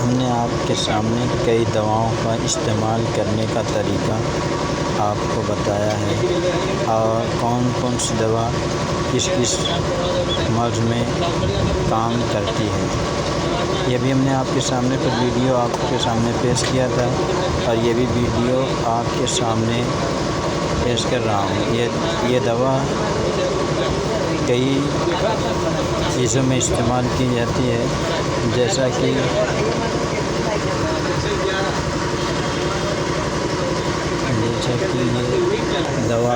हमने आपके सामने कई दवाओं का इस्तेमाल करने का तरीका आपको बताया है और कौन कौन सी दवा किस किस मर्ज़ में काम करती है। ये भी हमने आपके सामने कुछ वीडियो आपके सामने पेश किया था और ये भी वीडियो आपके सामने पेश कर रहा हूँ। ये दवा कई चीज़ों में इस्तेमाल की जाती है, जैसा कि ये दवा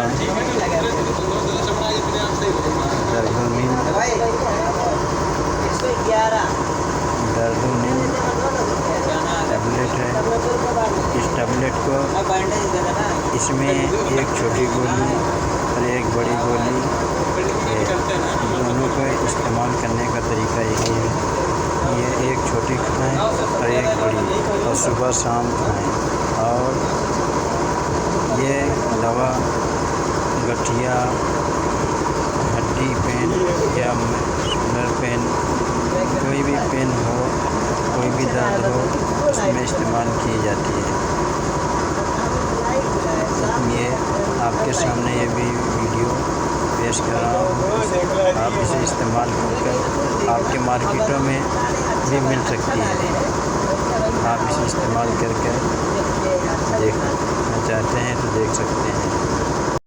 दर्दुनिल टैबलेट है। इस टैबलेट को इसमें एक छोटी गोली और एक बड़ी गोली है। दोनों को इस्तेमाल करने का तरीका यही है। ये एक छोटी खाएं और एक बड़ी, और सुबह शाम खाएं। और ये दवा गठिया, हड्डी पेन या नर पेन, कोई भी पेन हो, कोई भी दर्द हो, उसमें इस्तेमाल की जाती है। ये आपके सामने ये भी वीडियो पेश कर रहा हूँ। आप इसे इस्तेमाल कर आपके मार्केटों में भी मिल सकती है। आप इसे इस्तेमाल करके देखना चाहते हैं तो देख सकते हैं।